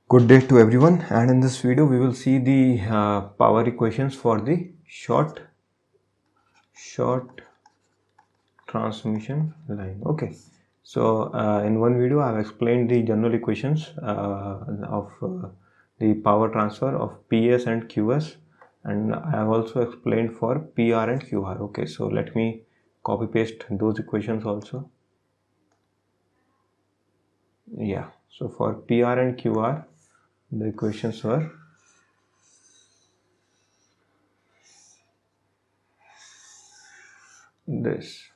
Good day to everyone, and in this video we will see the power equations for the short transmission line. Okay, so in one video I have explained the general equations of the power transfer of PS and QS, and I have also explained for PR and QR. Okay, so let me copy paste those equations also. Yeah, so for PR and QR the equations were this.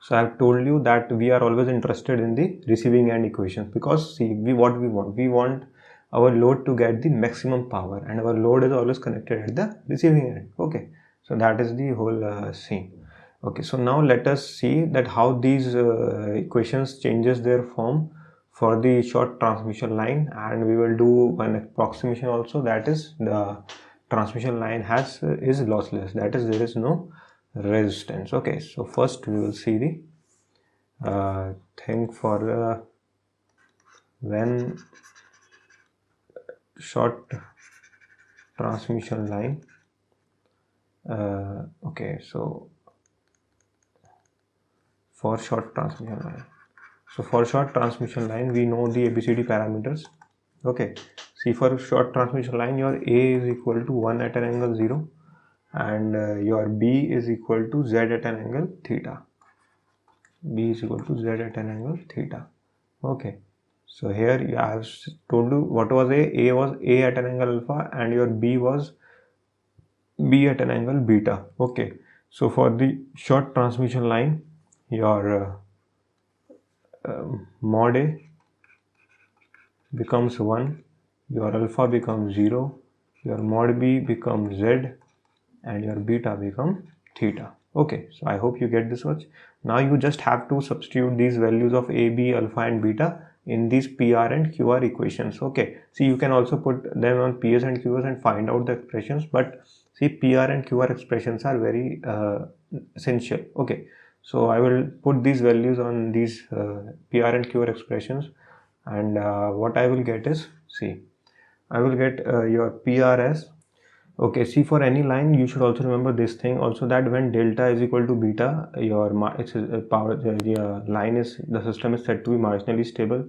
So I have told you that we are always interested in the receiving end equations, because see, we want our load to get the maximum power, and our load is always connected at the receiving end. Okay, so that is the whole scene. Okay, so now let us see that how these equations changes their form for the short transmission line, and we will do one approximation also, that is the transmission line is lossless, that is there is no resistance. Okay, so first we will see the thing for the when short transmission line. Okay, so for short transmission line, we know the ABCD parameters. Okay, see, for short transmission line your A is equal to 1 at an angle 0, and your B is equal to Z at an angle theta. B is equal to Z at an angle theta. Okay, so here I have told you what was A. A was A at an angle alpha, and your B was B at an angle beta. Okay, so for the short transmission line, your mod A becomes 1, your alpha becomes 0, your mod B becomes Z, and your beta becomes theta. Okay, so I hope you get this much. Now you just have to substitute these values of A, B, alpha and beta in these PR and QR equations. Okay, see, you can also put them on PS and QS and find out the expressions, but see, PR and QR expressions are very essential. Okay, so I will put these values on these PR and QR expressions, and what I will get is, see, I will get your PR as, okay, see, for any line you should also remember this thing also, that when delta is equal to beta, your power the line is, the system is said to be marginally stable.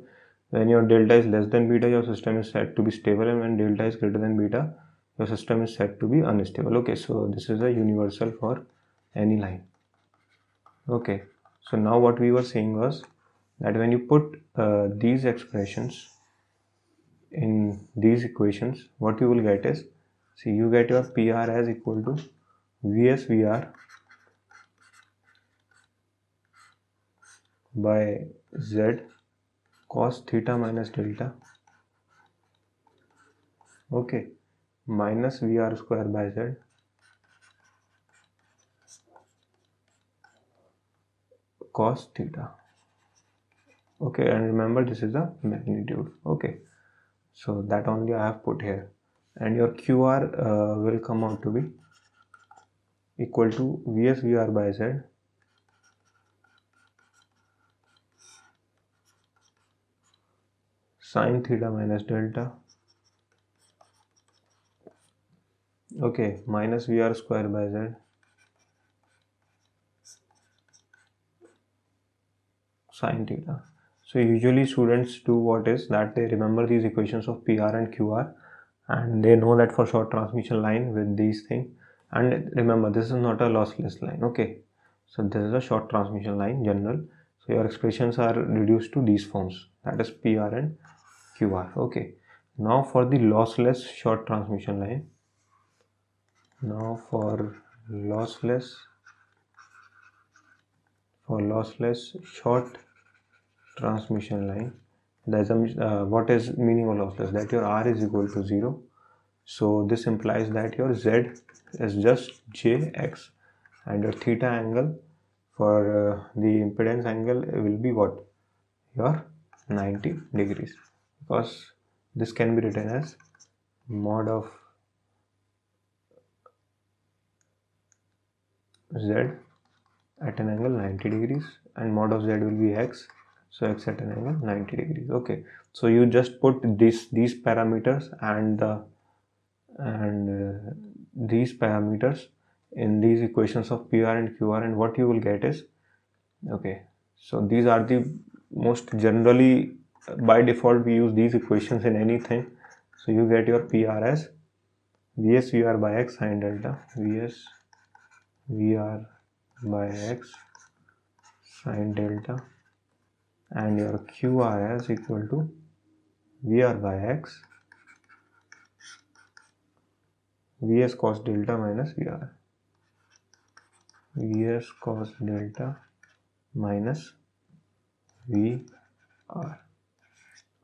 When your delta is less than beta, your system is said to be stable, and when delta is greater than beta, your system is said to be unstable. Okay, so this is a universal for any line. Okay, so now what we were saying was that when you put these expressions in these equations, what you will get is, see, you get your PR as equal to VSVR by Z cos theta minus delta, okay, minus VR square by Z cos theta. Okay, and remember this is the magnitude. Okay, so that only I have put here, and your QR will come out to be equal to VSVR by Z sin theta minus delta, okay, minus VR square by Z sin theta. So usually students do what is that they remember these equations of PR and QR, and they know that for short transmission line with these things. And remember, this is not a lossless line. Okay, so this is a short transmission line general, so your expressions are reduced to these forms, that is PR and QR. Okay, now for the lossless short transmission line, now for lossless short transmission line, the assumption, what is meaning of lossless, that your R is equal to 0. So this implies that your Z is just Jx, and your theta angle for the impedance angle will be what, your 90 degrees, because this can be written as mod of Z at an angle 90 degrees, and mod of Z will be X, So x at an angle 90 degrees. Okay, so you just put these parameters and these parameters in these equations of PR and QR, and what you will get is, okay, so these are the most generally, by default we use these equations in anything. So you get your PR as Vs VR by x sine delta, Vs VR by x sine delta, and your QR as equal to VR by x Vs cos delta minus VR, Vs cos delta minus VR.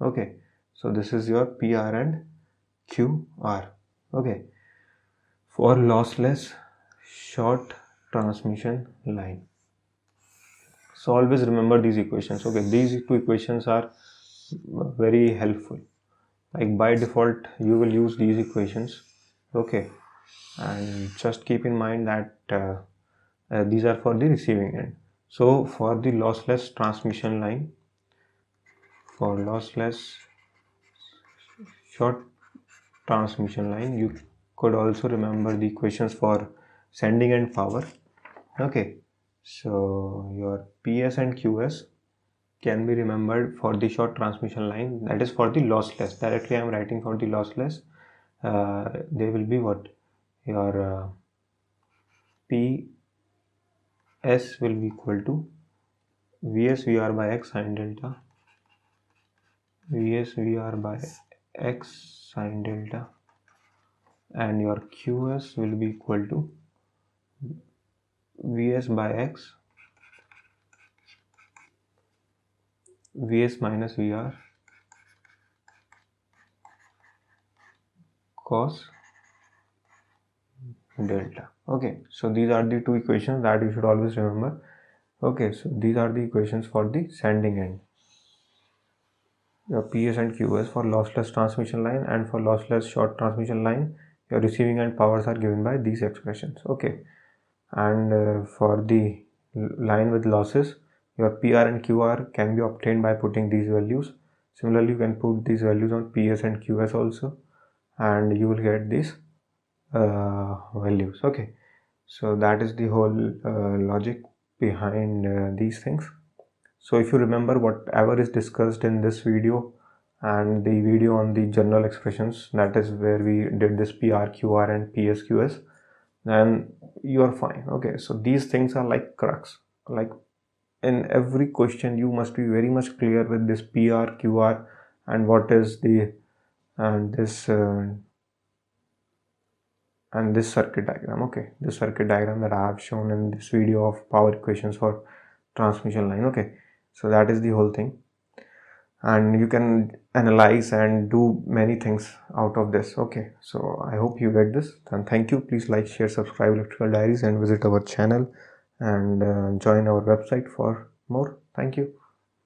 Okay, so this is your PR and QR. Okay, for lossless short transmission line. So always remember these equations. Okay, these two equations are very helpful. Like by default you will use these equations. Okay, and just keep in mind that these are for the receiving end. So for the lossless transmission line, for lossless short transmission line, you could also remember the equations for sending end power. Okay, so your PS and QS can be remembered for the short transmission line, that is for the lossless. Directly I am writing for the lossless. They will be what? Your PS will be equal to Vs VR by x sine delta, Vs VR by x sine delta, and your QS will be equal to Vs by x Vs minus VR cos delta. Okay, so these are the two equations that you should always remember. Okay, so these are the equations for the sending end, your PS and QS for lossless transmission line, and for lossless short transmission line your receiving end powers are given by these expressions. Okay, and for the line with losses, your PR and QR can be obtained by putting these values. Similarly, you can put these values on PS and QS also, and you will get these values. Okay, so that is the whole logic behind these things. So if you remember whatever is discussed in this video and the video on the general expressions, that is where we did this PR, QR and PS, QS, then you are fine. Okay, so these things are like crux. Like in every question you must be very much clear with this PR, QR and what is the and this circuit diagram. Okay, this circuit diagram that I have shown in this video of power equations for transmission line. Okay, so that is the whole thing, and you can analyze and do many things out of this. Okay, so I hope you get this, and thank you. Please like, share, subscribe Electrical Diaries and visit our channel and join our website for more. Thank you.